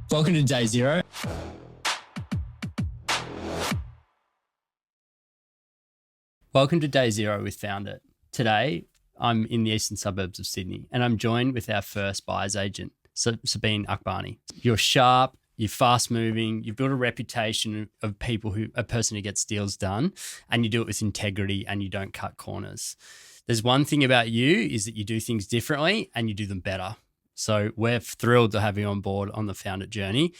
Welcome to Day Zero. Welcome to Day Zero with FOUNDIT. Today, I'm in the eastern suburbs of Sydney and I'm joined with our first buyer's agent, Sabeen Akbani. You're sharp, you're fast moving, you've built a reputation of a person who gets deals done, and you do it with integrity and you don't cut corners. There's one thing about you is that you do things differently and you do them better. So we're thrilled to have you on board on the FOUNDIT journey,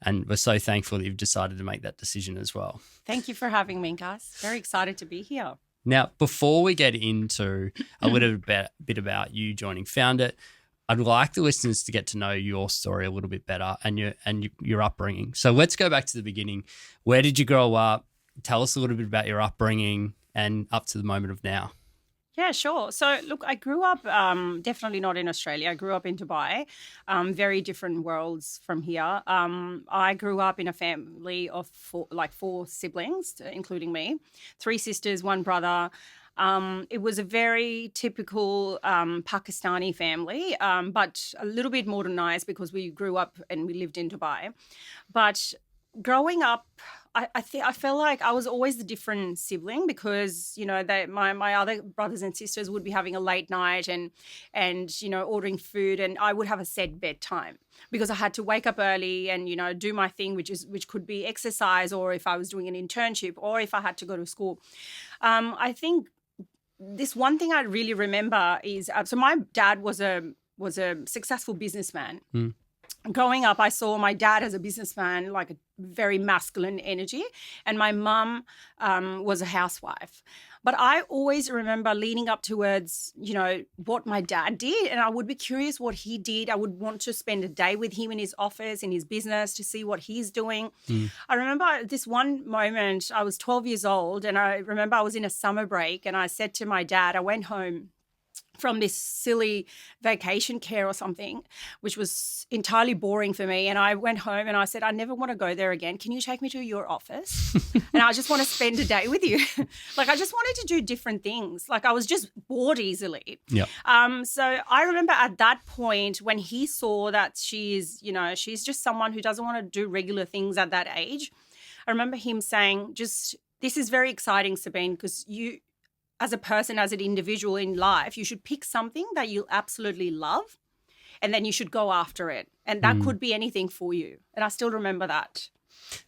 and we're so thankful that you've decided to make that decision as well. Thank you for having me, guys. Very excited to be here. Now, before we get into a little bit about you joining FOUNDIT, I'd like the listeners to get to know your story a little bit better and your upbringing. So let's go back to the beginning. Where did you grow up? Tell us a little bit about your upbringing and up to the moment of now. Yeah, sure. So, look, I grew up definitely not in Australia. I grew up in Dubai, very different worlds from here. I grew up in a family of four siblings, including me, 3 sisters, 1 brother. It was a very typical Pakistani family, but a little bit modernized because we grew up and we lived in Dubai. But growing up, I felt like I was always the different sibling because, you know, my other brothers and sisters would be having a late night and you know, ordering food, and I would have a set bedtime because I had to wake up early and, you know, do my thing, which could be exercise, or if I was doing an internship, or if I had to go to school. I think this one thing I really remember is so my dad was a successful businessman. Growing up, I saw my dad as a businessman, like a very masculine energy, and my mum was a housewife. But I always remember leaning up towards, you know, what my dad did, and I would be curious what he did. I would want to spend a day with him in his office, in his business, to see what he's doing. I remember this one moment, I was 12 years old, and I remember I was in a summer break, and I said to my dad, I went home from this silly vacation care or something, which was entirely boring for me. And I went home and I said, I never want to go there again. Can you take me to your office? And I just want to spend a day with you. Like, I just wanted to do different things. Like, I was just bored easily. Yeah. So I remember at that point when he saw that she's just someone who doesn't want to do regular things at that age. I remember him saying, this is very exciting, Sabeen, because you, as a person, as an individual in life, you should pick something that you absolutely love, and then you should go after it. And that could be anything for you. And I still remember that.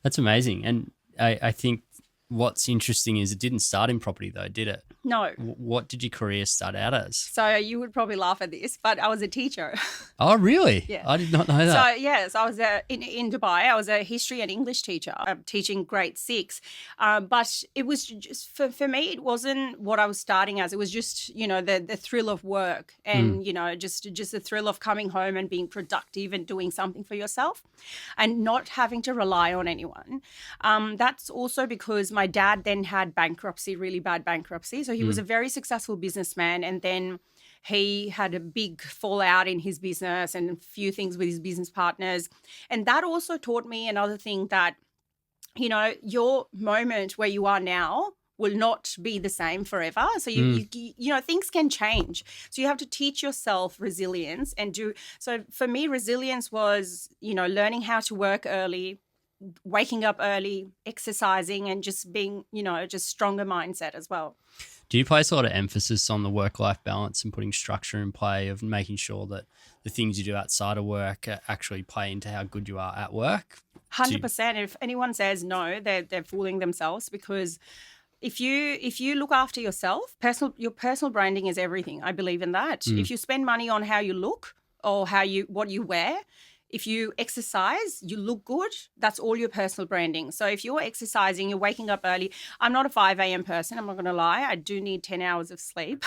That's amazing. And I think what's interesting is it didn't start in property though, did it? No. What did your career start out as? So you would probably laugh at this, but I was a teacher. Oh, really? Yeah. I did not know that. So, yes, I was in Dubai. I was a history and English teacher, teaching grade 6. But it was just, for me, it wasn't what I was starting as. It was just, you know, the thrill of work and, you know, just the thrill of coming home and being productive and doing something for yourself and not having to rely on anyone. That's also because my dad then had bankruptcy, really bad bankruptcy. So he was a very successful businessman, and then he had a big fallout in his business and a few things with his business partners. And that also taught me another thing, that, you know, your moment where you are now will not be the same forever. So, you know, things can change. So you have to teach yourself resilience and do. So for me, resilience was, you know, learning how to work early, waking up early, exercising, and just being, you know, just stronger mindset as well. Do you place a lot of emphasis on the work-life balance and putting structure in play of making sure that the things you do outside of work actually play into how good you are at work? 100%. If anyone says no, they're fooling themselves, because if you look after yourself, your personal branding is everything. I believe in that. If you spend money on how you look or what you wear, if you exercise, you look good, that's all your personal branding. So if you're exercising, you're waking up early. I'm not a 5 a.m. person, I'm not going to lie. I do need 10 hours of sleep,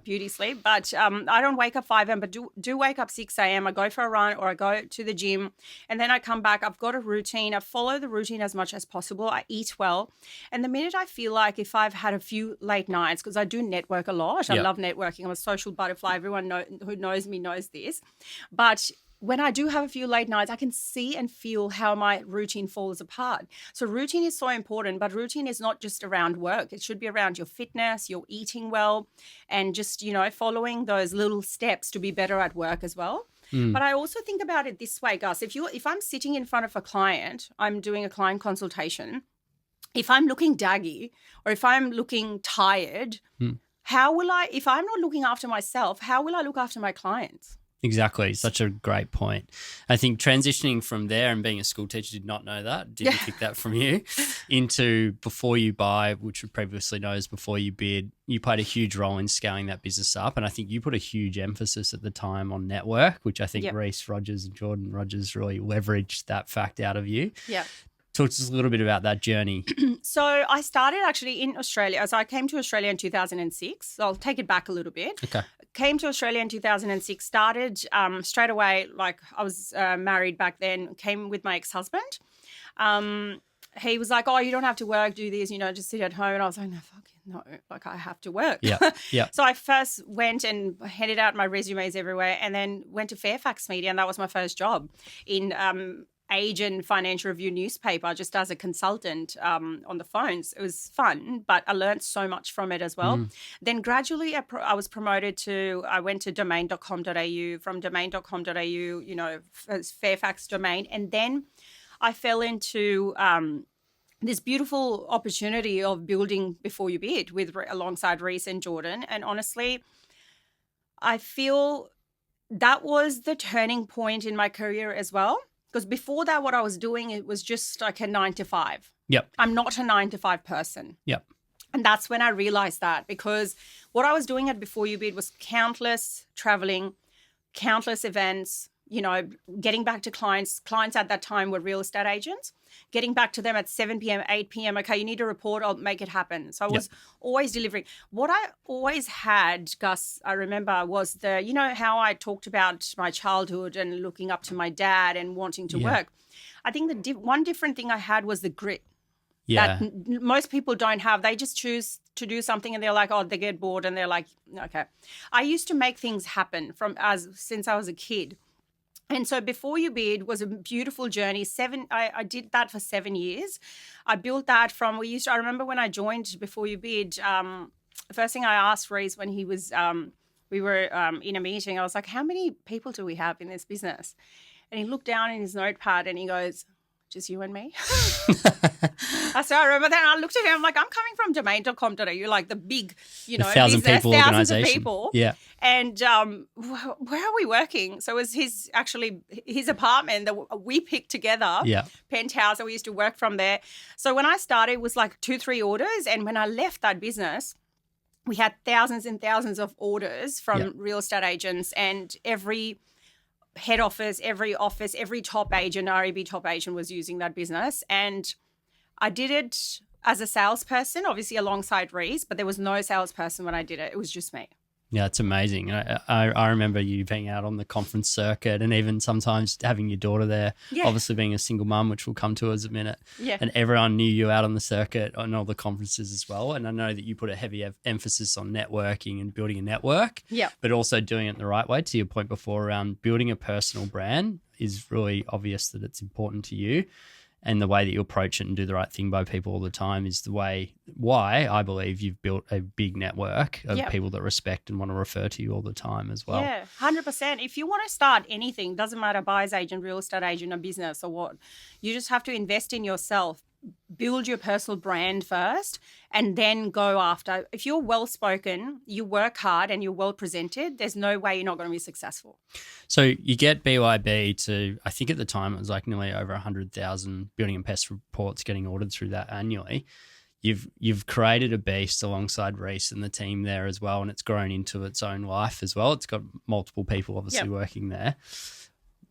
beauty sleep. But I don't wake up 5 a.m., but do wake up 6 a.m. I go for a run or I go to the gym, and then I come back. I've got a routine. I follow the routine as much as possible. I eat well. And the minute I feel like if I've had a few late nights, because I do network a lot. I love networking. I'm a social butterfly. Everyone who knows me knows this. But when I do have a few late nights, I can see and feel how my routine falls apart. So routine is so important, but routine is not just around work. It should be around your fitness, your eating well, and just, you know, following those little steps to be better at work as well. But I also think about it this way, Gus. If I'm sitting in front of a client, I'm doing a client consultation. If I'm looking daggy or if I'm looking tired, if I'm not looking after myself, how will I look after my clients? Exactly. Such a great point. I think transitioning from there and being a school teacher, did not know that, didn't pick that from you, into before you buy, which was previously known as before you bid, you played a huge role in scaling that business up. And I think you put a huge emphasis at the time on network, which I think Reese Rogers and Jordan Rogers really leveraged that fact out of you. Yeah. Talk to us a little bit about that journey. So I started actually in Australia. So I came to Australia in 2006. So I'll take it back a little bit. Okay. Came to Australia in 2006, started straight away, like I was married back then, came with my ex-husband. He was like, oh, you don't have to work, do this, just sit at home. And I was like, no, fucking no, like I have to work. Yeah, yeah. So I first went and handed out my resumes everywhere and then went to Fairfax Media, and that was my first job in Agent Financial Review newspaper, just as a consultant on the phones. It was fun, but I learned so much from it as well. Then gradually I was promoted I went to domain.com.au, from domain.com.au, Fairfax Domain. And then I fell into this beautiful opportunity of building Before You Bid alongside Reese and Jordan. And honestly, I feel that was the turning point in my career as well. Because before that, what I was doing, it was just like a 9 to 5. Yep. I'm not a 9 to 5 person. Yep. And that's when I realized that, because what I was doing at Before You Bid was countless traveling, countless events, getting back to clients. Clients at that time were real estate agents, getting back to them at 7 p.m., 8 p.m. Okay, you need a report, I'll make it happen. So I was always delivering. What I always had, Gus, I remember, was how I talked about my childhood and looking up to my dad and wanting to work. I think the one different thing I had was the grit. Yeah. That most people don't have. They just choose to do something and they're like, oh, they get bored and they're like, okay. I used to make things happen since I was a kid. And so Before You Bid was a beautiful journey. I did that for 7 years. I built that I remember when I joined Before You Bid, the first thing I asked Reese when he was, we were in a meeting, I was like, how many people do we have in this business? And he looked down in his notepad and he goes, just you and me. So I remember that. And I looked at him, I'm like, I'm coming from domain.com.au, like the big, 1,000 business, people thousands organization. of people. Yeah. And where are we working? So it was his apartment that we picked together, penthouse, and we used to work from there. So when I started, it was like 2-3 orders. And when I left that business, we had thousands and thousands of orders from real estate agents, and every head office, every top agent, REB top agent was using that business. And I did it as a salesperson, obviously alongside Reese, but there was no salesperson when I did it. It was just me. Yeah, it's amazing. I remember you being out on the conference circuit and even sometimes having your daughter there, obviously being a single mum, which we'll come to as a minute. Yeah. And everyone knew you out on the circuit and all the conferences as well. And I know that you put a heavy emphasis on networking and building a network, but also doing it the right way. To your point before around building a personal brand is really obvious that it's important to you. And the way that you approach it and do the right thing by people all the time is the why I believe you've built a big network of people that respect and want to refer to you all the time as well. Yeah, 100%. If you want to start anything, doesn't matter, buyer's agent, real estate agent, a business or what, you just have to invest in yourself. Build your personal brand first and then go after. If you're well-spoken, you work hard and you're well-presented, there's no way you're not going to be successful. So you get BYB to, I think at the time it was like nearly over 100,000 building and pest reports getting ordered through that annually. You've created a beast alongside Reese and the team there as well, and it's grown into its own life as well. It's got multiple people obviously working there.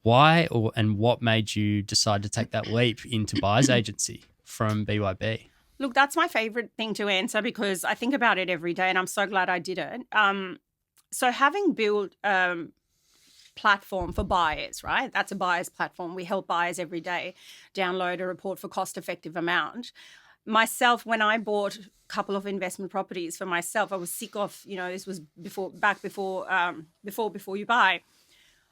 Why and what made you decide to take that leap into buyer's agency from BYB? Look, that's my favorite thing to answer because I think about it every day and I'm so glad I did it. So having built platform for buyers, right? That's a buyer's platform. We help buyers every day download a report for cost-effective amount. Myself, when I bought a couple of investment properties for myself, I was sick of, this was before you buy.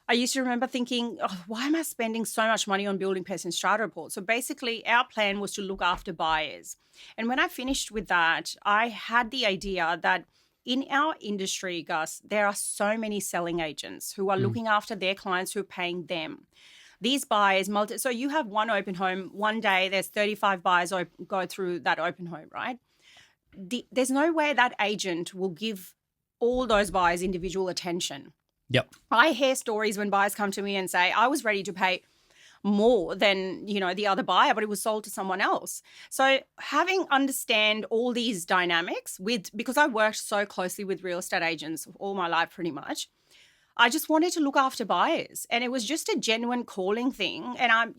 I used to remember thinking, why am I spending so much money on building pest and strata reports? So basically our plan was to look after buyers. And when I finished with that, I had the idea that in our industry, Gus, there are so many selling agents who are looking after their clients who are paying them. These buyers, so you have one open home, one day there's 35 buyers go through that open home, right? There's no way that agent will give all those buyers individual attention. Yep. I hear stories when buyers come to me and say, I was ready to pay more than, the other buyer, but it was sold to someone else. So understand all these dynamics because I worked so closely with real estate agents all my life pretty much. I just wanted to look after buyers, and it was just a genuine calling thing. And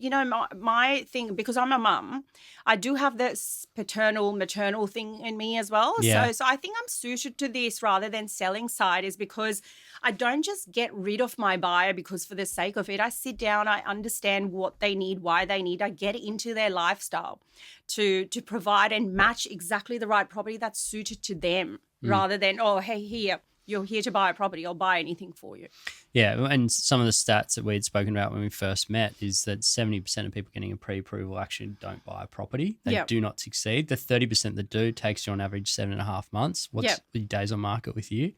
my thing, because I'm a mum, I do have this maternal thing in me as well. Yeah. So I think I'm suited to this rather than selling side, is because I don't just get rid of my buyer because for the sake of it. I sit down, I understand what they need, why they need. I get into their lifestyle to provide and match exactly the right property that's suited to them, rather than, oh, hey, here, you're here to buy a property, I'll buy anything for you. Yeah, and some of the stats that we had spoken about when we first met is that 70% of people getting a pre-approval actually don't buy a property. They do not succeed. The 30% that do takes you on average 7.5 months. What's the days on market with you?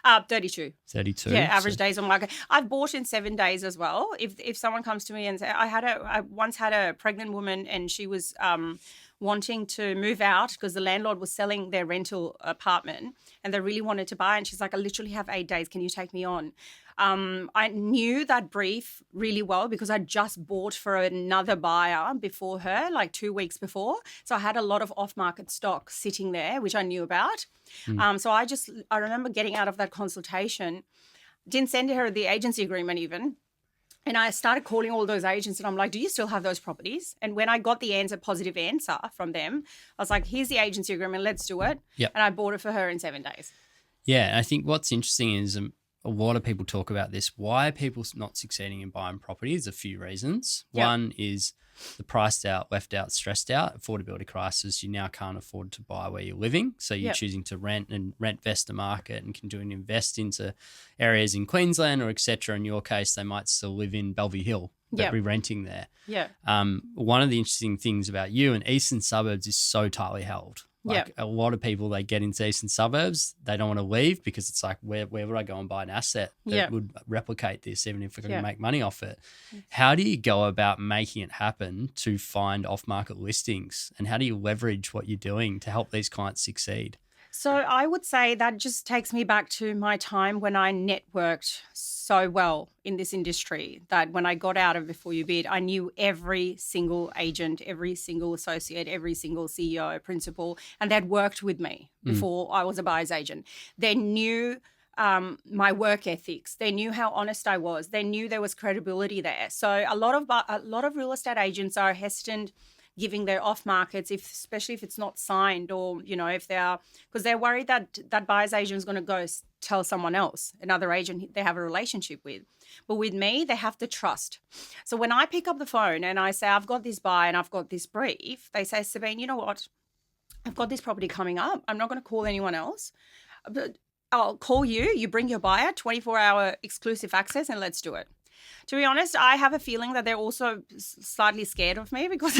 32. 32. Yeah, average days on market. I've bought in 7 days as well. If someone comes to me and say, I once had a pregnant woman and she was wanting to move out because the landlord was selling their rental apartment and they really wanted to buy. And she's like, I literally have 8 days. Can you take me on? I knew that brief really well because I just bought for another buyer before her, like 2 weeks before. So I had a lot of off-market stock sitting there, which I knew about. So I remember getting out of that consultation, didn't send her the agency agreement even. And I started calling all those agents and I'm like, do you still have those properties? And when I got the positive answer from them, I was like, here's the agency agreement, let's do it. Yep. And I bought it for her in 7 days. Yeah, I think what's interesting is a lot of people talk about this. Why are people not succeeding in buying properties? A few reasons. Yep. One is the priced out, left out, stressed out, affordability crisis. You now can't afford to buy where you're living. So you're choosing to rent vest the market and can do and invest into areas in Queensland or et cetera. In your case, they might still live in Bellevue Hill. They'll be renting there. Yeah. One of the interesting things about you and eastern suburbs is so tightly held. Like a lot of people, they get into eastern suburbs, they don't want to leave because it's like, where would I go and buy an asset that would replicate this, even if we're going to make money off it? How do you go about making it happen to find off-market listings? And how do you leverage what you're doing to help these clients succeed? So I would say that just takes me back to my time when I networked so well in this industry that when I got out of Before You Bid, I knew every single agent, every single associate, every single CEO, principal, and they'd worked with me before I was a buyer's agent. They knew my work ethics. They knew how honest I was. They knew there was credibility there. So a lot of real estate agents are hesitant giving their off markets, especially if it's not signed, or if because they're worried that buyer's agent is going to go tell someone else, another agent they have a relationship with. But with me, they have to trust. So when I pick up the phone and I say, I've got this buy and I've got this brief, they say, Sabeen, you know what? I've got this property coming up. I'm not going to call anyone else, but I'll call you. You bring your buyer, 24-hour exclusive access, and let's do it. To be honest, I have a feeling that they're also slightly scared of me because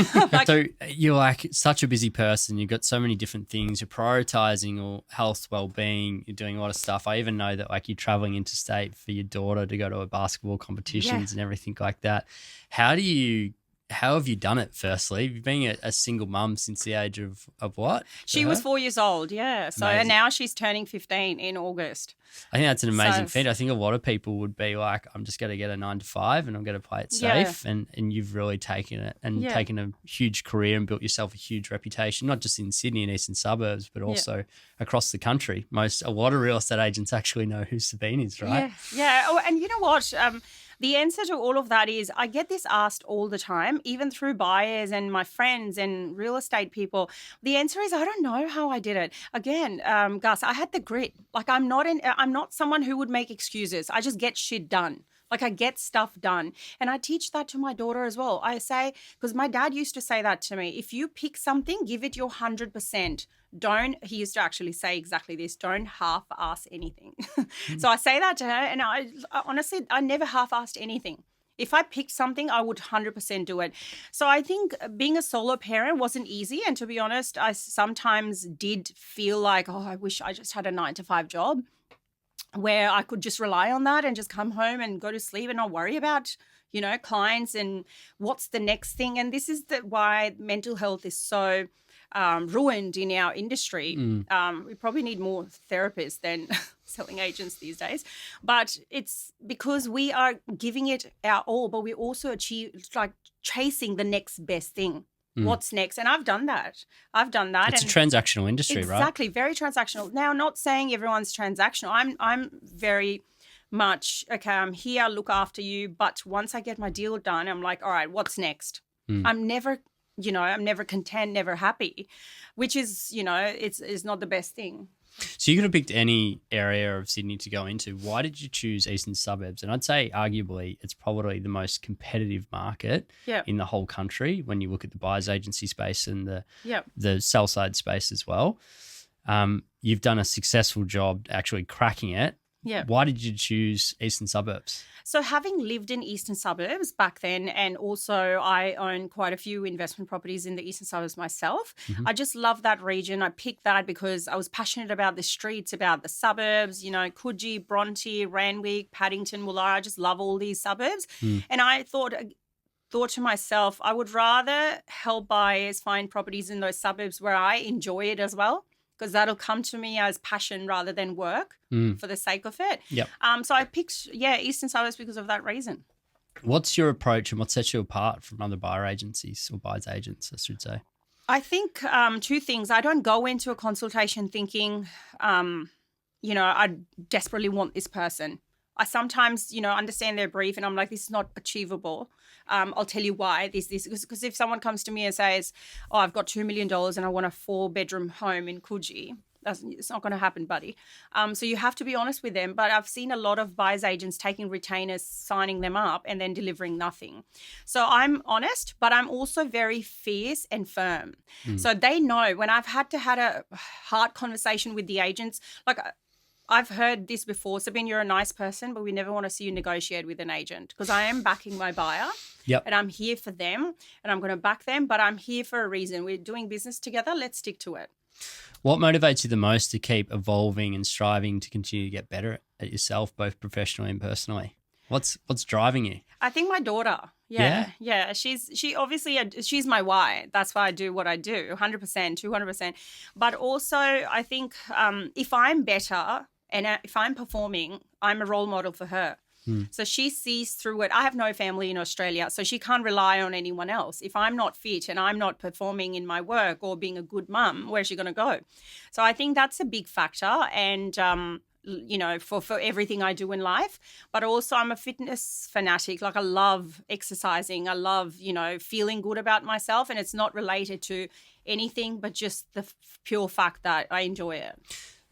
so you're like such a busy person. You've got so many different things. You're prioritizing all health, well-being. You're doing a lot of stuff. I even know that like you're traveling interstate for your daughter to go to a basketball competitions and everything like that. How have you done it, firstly? You've been a single mum since the age of what? She was 4 years old, yeah. So and now she's turning 15 in August. I think that's an amazing feat. I think a lot of people would be like, I'm just going to get a 9 to 5 and I'm going to play it safe. Yeah. And you've really taken it and taken a huge career and built yourself a huge reputation, not just in Sydney and eastern suburbs, but also across the country. A lot of real estate agents actually know who Sabeen is, right? Yeah. Oh, and you know what? The answer to all of that is I get this asked all the time, even through buyers and my friends and real estate people. The answer is I don't know how I did it. Again, Gus, I had the grit. Like I'm not someone who would make excuses. I just get shit done. Like I get stuff done. And I teach that to my daughter as well. I say, because my dad used to say that to me, if you pick something, give it your 100%. He used to actually say exactly this, don't half-ass anything. So I say that to her and I honestly, I never half-assed anything. If I picked something, I would 100% do it. So I think being a solo parent wasn't easy. And to be honest, I sometimes did feel like, oh, I wish I just had a 9-to-5 job where I could just rely on that and just come home and go to sleep and not worry about, clients and what's the next thing. And this is why mental health is so ruined in our industry. We probably need more therapists than selling agents these days. But it's because we are giving it our all, but we also chasing the next best thing. What's next? And I've done that. It's a transactional industry, right? Exactly, very transactional. Now, not saying everyone's transactional. I'm very much, okay, I'm here, look after you. But once I get my deal done, I'm like, all right, what's next? I'm never content, never happy, which is, it's not the best thing. So you could have picked any area of Sydney to go into. Why did you choose eastern suburbs? And I'd say arguably it's probably the most competitive market in the whole country when you look at the buyer's agency space and the sell side space as well. You've done a successful job actually cracking it. Yeah. Why did you choose eastern suburbs? So having lived in eastern suburbs back then, and also I own quite a few investment properties in the eastern suburbs myself, I just love that region. I picked that because I was passionate about the streets, about the suburbs, Coogee, Bronte, Randwick, Paddington, Woollahra. I just love all these suburbs. And I thought to myself, I would rather help buyers find properties in those suburbs where I enjoy it as well, because that'll come to me as passion rather than work for the sake of it. Yep. So I picked, eastern suburbs because of that reason. What's your approach and what sets you apart from other buyer agencies or buyer's agents, I should say? I think two things. I don't go into a consultation thinking, I desperately want this person. I sometimes, understand their brief and I'm like, this is not achievable. I'll tell you why this, because if someone comes to me and says, oh, I've got $2 million and I want a 4-bedroom home in Coogee, it's not going to happen, buddy. So you have to be honest with them. But I've seen a lot of buyer's agents taking retainers, signing them up and then delivering nothing. So I'm honest, but I'm also very fierce and firm. So they know when I've had a hard conversation with the agents, like I've heard this before, Sabeen, you're a nice person, but we never want to see you negotiate with an agent, because I am backing my buyer and I'm here for them and I'm going to back them, but I'm here for a reason. We're doing business together. Let's stick to it. What motivates you the most to keep evolving and striving to continue to get better at yourself, both professionally and personally? What's driving you? I think my daughter. Yeah. She's my why. That's why I do what I do, 100%, 200%. But also I think if I'm better and if I'm performing, I'm a role model for her. So she sees through it. I have no family in Australia, so she can't rely on anyone else. If I'm not fit and I'm not performing in my work or being a good mum, where's she going to go? So I think that's a big factor. And for everything I do in life. But also I'm a fitness fanatic. Like I love exercising. I love, feeling good about myself. And it's not related to anything but just the pure fact that I enjoy it.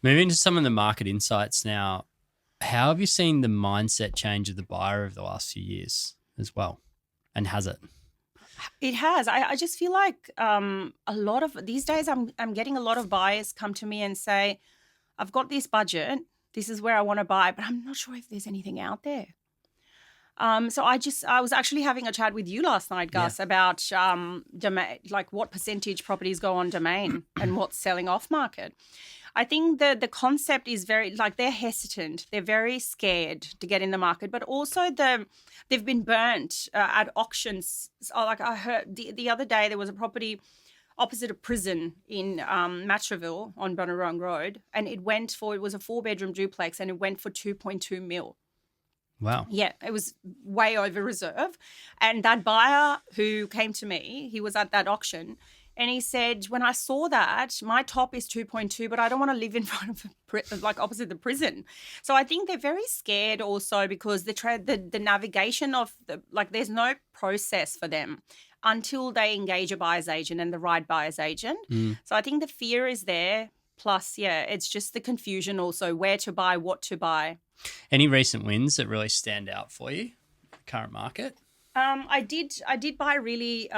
Moving to some of the market insights now, how have you seen the mindset change of the buyer over the last few years as well? And has it? It has. I just feel like a lot of these days I'm getting a lot of buyers come to me and say, I've got this budget. This is where I want to buy, but I'm not sure if there's anything out there. So I was actually having a chat with you last night, Gus, about domain, like what percentage properties go on domain and what's selling off market. I think the concept is very, like, they're hesitant. They're very scared to get in the market, but also they've been burnt at auctions. So, like I heard the other day, there was a property opposite a prison in Matraville on Bunurong Road, and it was a 4-bedroom duplex and it went for 2.2 mil. Wow. Yeah, it was way over reserve. And that buyer who came to me, he was at that auction, and he said, when I saw that, my top is 2.2, but I don't want to live in front of, opposite the prison. So I think they're very scared also because the navigation of there's no process for them until they engage a buyer's agent and the right buyer's agent. So I think the fear is there. Plus, it's just the confusion also, where to buy, what to buy. Any recent wins that really stand out for you, current market? I did buy really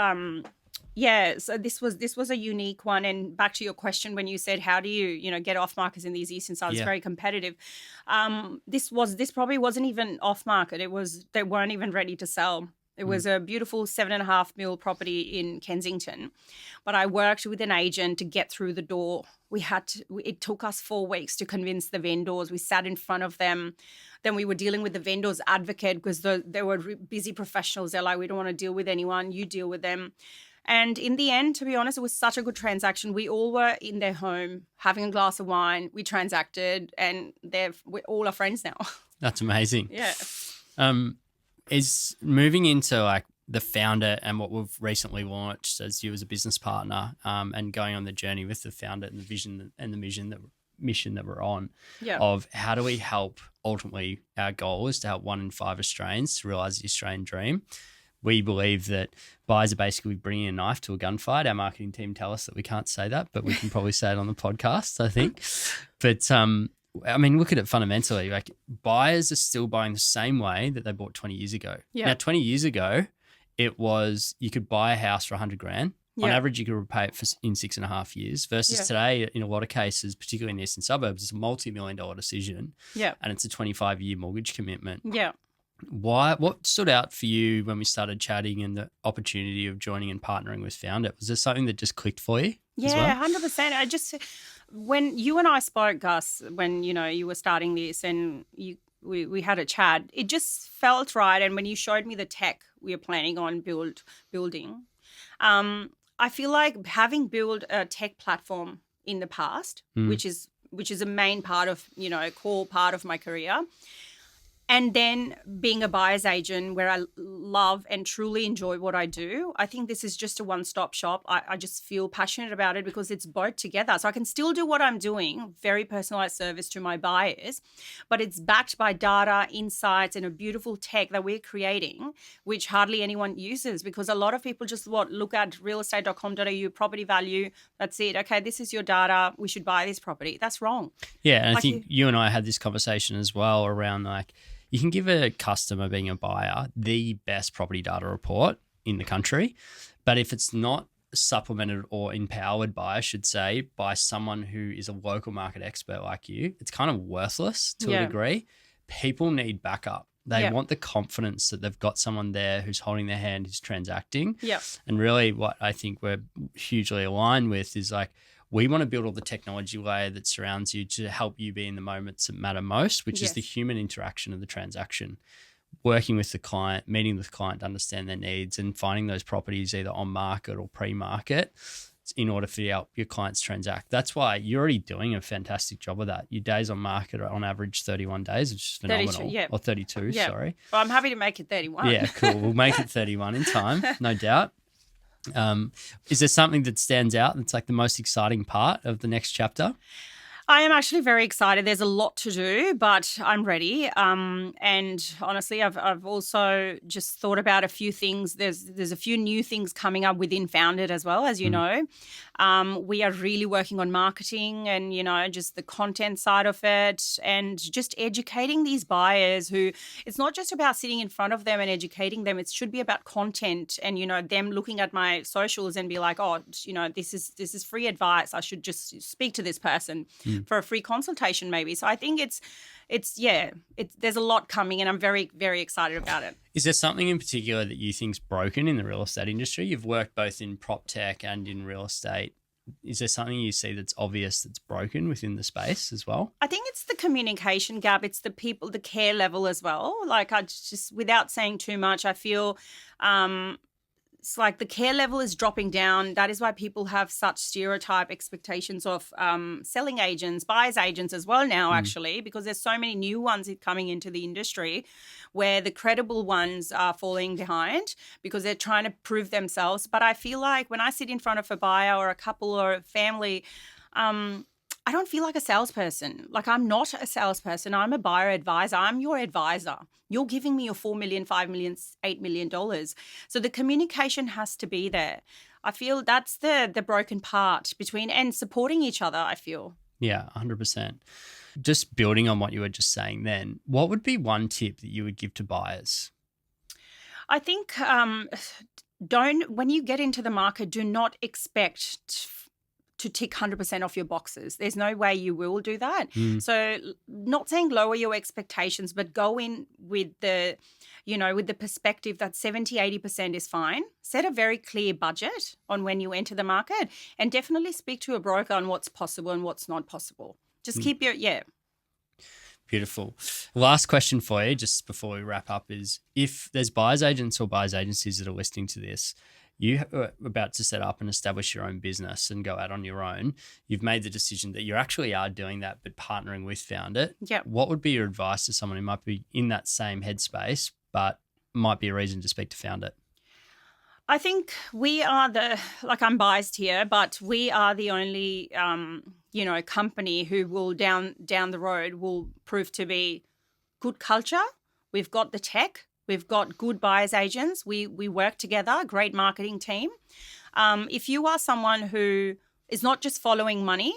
Yeah, so this was a unique one. And back to your question when you said how do you get off markets in these eastern sides, it's Yeah. very competitive. This probably wasn't even off market. They weren't even ready to sell. It was a beautiful 7.5 mil property in Kensington, but I worked with an agent to get through the door. It took us 4 weeks to convince the vendors. We sat in front of them. Then we were dealing with the vendors advocate because they were busy professionals. They're like, we don't want to deal with anyone. You deal with them. And in the end, to be honest, it was such a good transaction. We all were in their home having a glass of wine. We transacted, and we're all our friends now. That's amazing. Yeah. Is moving into like the founder and what we've recently launched as you as a business partner, and going on the journey with the founder and the vision and the mission that we're on, of how do we help, ultimately our goal is to help 1 in 5 Australians to realise the Australian dream. We believe that buyers are basically bringing a knife to a gunfight. Our marketing team tell us that we can't say that, but we can probably say it on the podcast, I think. But I mean, look at it fundamentally. Like, buyers are still buying the same way that they bought 20 years ago. Yeah. Now, 20 years ago, it was you could buy a house for 100 grand. On average, you could repay it in 6.5 years. Versus today, in a lot of cases, particularly in the eastern suburbs, it's a multi-million-dollar decision. Yeah. And it's a 25-year mortgage commitment. Yeah. What stood out for you when we started chatting and the opportunity of joining and partnering with FOUNDIT? Was there something that just clicked for you? Yeah, 100%. When you and I spoke, Gus, when you were starting this and we had a chat, it just felt right. And when you showed me the tech we are planning on building, I feel like having built a tech platform in the past, which is a main part of core part of my career. And then being a buyer's agent where I love and truly enjoy what I do, I think this is just a one-stop shop. I just feel passionate about it because it's both together. So I can still do what I'm doing, very personalized service to my buyers, but it's backed by data, insights, and a beautiful tech that we're creating, which hardly anyone uses because a lot of people just look at realestate.com.au, property value, that's it. Okay, this is your data. We should buy this property. That's wrong. Yeah, and I think you and I had this conversation as well around like, you can give a customer being a buyer the best property data report in the country, but if it's not supplemented or empowered by, I should say, by someone who is a local market expert like you, it's kind of worthless to a degree. People need backup. They want the confidence that they've got someone there who's holding their hand, who's transacting. Yeah. And really what I think we're hugely aligned with is like, we want to build all the technology layer that surrounds you to help you be in the moments that matter most, which is the human interaction of the transaction, working with the client, meeting with the client to understand their needs and finding those properties either on market or pre-market in order for your clients to transact. That's why you're already doing a fantastic job of that. Your days on market are on average 31 days, which is phenomenal. 32, or 32, sorry. Well, I'm happy to make it 31. Yeah, cool. We'll make it 31 in time, no doubt. Is there something that stands out that's like the most exciting part of the next chapter? I am actually very excited. There's a lot to do, but I'm ready. And honestly, I've also just thought about a few things. There's a few new things coming up within FOUNDIT as well, as you know. We are really working on marketing and, just the content side of it and just educating these buyers who it's not just about sitting in front of them and educating them. It should be about content and, them looking at my socials and be like, oh, this is free advice. I should just speak to this person for a free consultation maybe. So I think there's a lot coming and I'm very, very excited about it. Is there something in particular that you think's broken in the real estate industry? You've worked both in prop tech and in real estate. Is there something you see that's obvious that's broken within the space as well? I think it's the communication gap. It's the people, the care level as well. Like I just, without saying too much, I feel it's like the care level is dropping down. That is why people have such stereotype expectations of selling agents, buyers agents as well now, actually, because there's so many new ones coming into the industry where the credible ones are falling behind because they're trying to prove themselves. But I feel like when I sit in front of a buyer or a couple or a family, I don't feel like a salesperson. Like I'm not a salesperson. I'm a buyer advisor. I'm your advisor. You're giving me your $4 million, $5 million, $8 million. So the communication has to be there. I feel that's the broken part between and supporting each other, I feel. Yeah, 100%. Just building on what you were just saying then, what would be one tip that you would give to buyers? I think when you get into the market, do not expect to tick 100% off your boxes. There's no way you will do that. So not saying lower your expectations, but go in with the, with the perspective that 70, 80% is fine. Set a very clear budget on when you enter the market, and definitely speak to a broker on what's possible and what's not possible. Just keep Beautiful. Last question for you, just before we wrap up, is if there's buyer's agents or buyer's agencies that are listening to this, you are about to set up and establish your own business and go out on your own. You've made the decision that you actually are doing that, but partnering with FOUNDIT. Yep. What would be your advice to someone who might be in that same headspace, but might be a reason to speak to FOUNDIT? I think we are I'm biased here, but we are the only, company who will down the road will prove to be good culture. We've got the tech. We've got good buyers agents. We work together, great marketing team. If you are someone who is not just following money,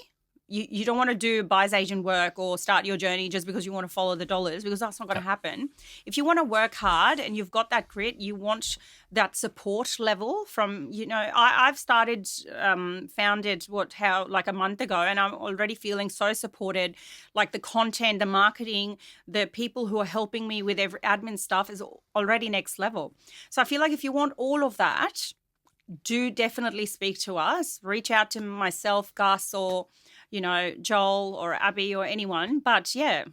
you don't want to do buyer's agent work or start your journey just because you want to follow the dollars, because that's not going to happen. If you want to work hard and you've got that grit, you want that support level from, I've started FOUNDIT a month ago, and I'm already feeling so supported. Like the content, the marketing, the people who are helping me with every admin stuff is already next level. So I feel like if you want all of that, do definitely speak to us. Reach out to myself, Gus, or Joel or Abby or anyone. But yeah.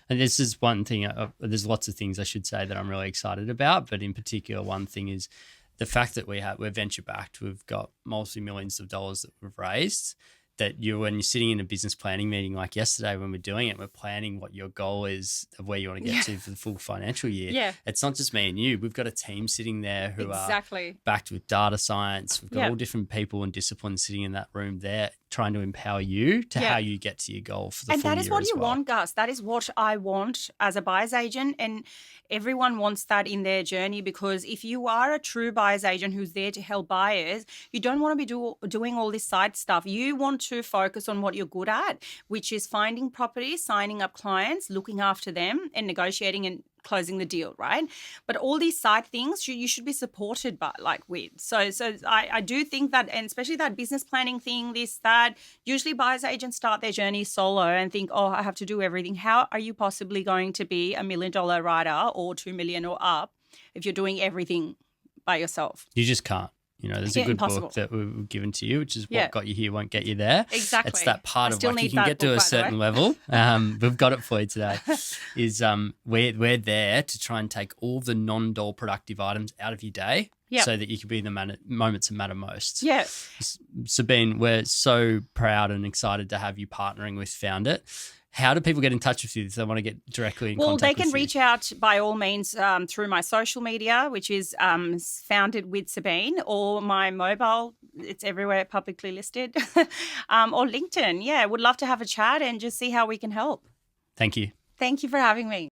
And this is one thing, there's lots of things I should say that I'm really excited about, but in particular, one thing is the fact that we're venture backed. We've got multi-millions of dollars that we've raised, that when you're sitting in a business planning meeting like yesterday when we're doing it, we're planning what your goal is of where you want to get to for the full financial year. Yeah. It's not just me and you. We've got a team sitting there who are backed with data science. We've got all different people and disciplines sitting in that room there trying to empower you to how you get to your goal for the full year. And that is what you well. want, Gus. That is what I want as a buyer's agent, and everyone wants that in their journey, because if you are a true buyer's agent who's there to help buyers, you don't want to be doing all this side stuff. You want to focus on what you're good at, which is finding properties, signing up clients, looking after them, and negotiating and closing the deal, right? But all these side things you should be supported by, with. So I do think that, and especially that business planning thing, that, usually buyer's agents start their journey solo and think, oh, I have to do everything. How are you possibly going to be $1 million writer or 2 million or up if you're doing everything by yourself? You just can't. There's a good book that we've given to you, which is what got you here won't get you there. Exactly. It's that part of you can get to a certain level. We've got it for you today. Is we're there to try and take all the non-doll productive items out of your day so that you can be in the moments that matter most. Yeah. Sabeen, we're so proud and excited to have you partnering with FOUNDIT. How do people get in touch with you if they want to get directly in contact with you? Well, they can reach out by all means through my social media, which is FOUNDIT with Sabeen, or my mobile. It's everywhere publicly listed, or LinkedIn. Yeah, would love to have a chat and just see how we can help. Thank you. Thank you for having me.